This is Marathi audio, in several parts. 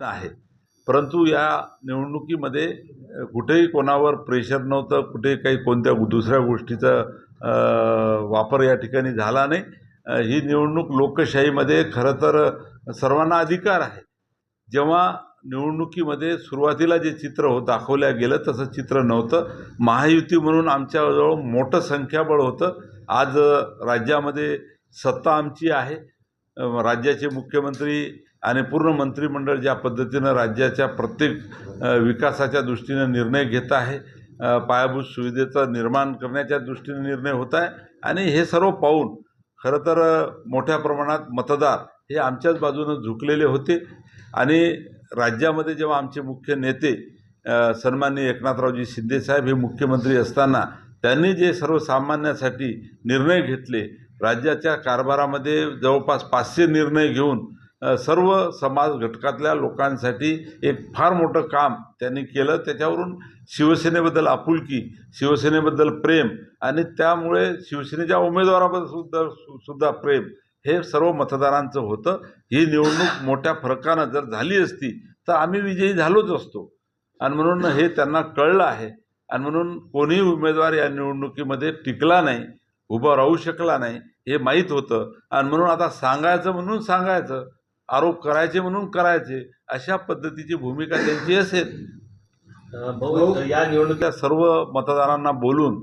आहे. परंतु या निवडणुकीमध्ये कुठेही कोणावर प्रेशर नव्हतं, कुठे काही कोणत्या दुसऱ्या गोष्टीचा वापर या ठिकाणी झाला नाही. ही निवडणूक लोकशाहीमध्ये खरं तर सर्वांना अधिकार आहे. जेव्हा निवडणुकीमध्ये सुरुवातीला जे चित्र दाखवलं गेलं तसं चित्र नव्हतं. महायुती म्हणून आमच्याजवळ मोठं संख्याबळ होतं. आज राज्यामध्ये सत्ता आमची आहे. राज्याचे मुख्यमंत्री आणि पूर्ण मंत्रिमंडळ ज्या पद्धतीनं राज्याच्या प्रत्येक विकासाच्या दृष्टीनं निर्णय घेत आहे, पायाभूत सुविधेचं निर्माण करण्याच्या दृष्टीने निर्णय होत आहे आणि हे सर्व पाहून खरं तर मोठ्या प्रमाणात मतदार हे आमच्याच बाजूनं झुकलेले होते. आणि राज्यामध्ये जेव्हा आमचे मुख्य नेते सन्माननीय एकनाथरावजी शिंदेसाहेब हे मुख्यमंत्री असताना त्यांनी जे सर्वसामान्यांसाठी निर्णय घेतले, राज्याच्या कारभारामध्ये जवळपास 500 निर्णय घेऊन सर्व समाज घटकातल्या लोकांसाठी एक फार मोठं काम त्यांनी केलं. त्याच्यावरून शिवसेनेबद्दल आपुलकी, शिवसेनेबद्दल प्रेम आणि त्यामुळे शिवसेनेच्या उमेदवाराबद्दल सुद्धा प्रेम हे सर्व मतदारांचं होतं. ही निवडणूक मोठ्या फरकानं जर झाली असती तर आम्ही विजयी झालोच असतो आणि म्हणून हे त्यांना कळलं आहे आणि म्हणून कोणीही उमेदवार या निवडणुकीमध्ये टिकला नाही, उभं राहू शकला नाही हे माहीत होतं आणि म्हणून आता सांगायचं म्हणून सांगायचं, आरोप करायचे म्हणून करायचे, अशा पद्धतीची भूमिका त्यांची असेल. या निवडणुकीत सर्व मतदारांना बोलून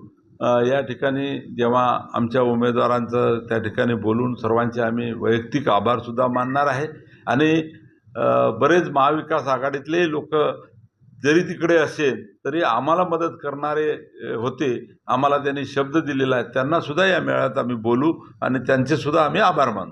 या ठिकाणी जेव्हा आमच्या उमेदवारांचं त्या ठिकाणी बोलून सर्वांचे आम्ही वैयक्तिक आभारसुद्धा मानणार आहे. आणि बरेच महाविकास आघाडीतले लोक जरी तिकडे असेल तरी आम्हाला मदत करणारे होते, आम्हाला त्यांनी शब्द दिलेला आहे, त्यांनासुद्धा या मेळाव्यात आम्ही बोलू आणि त्यांचेसुद्धा आम्ही आभार मानू.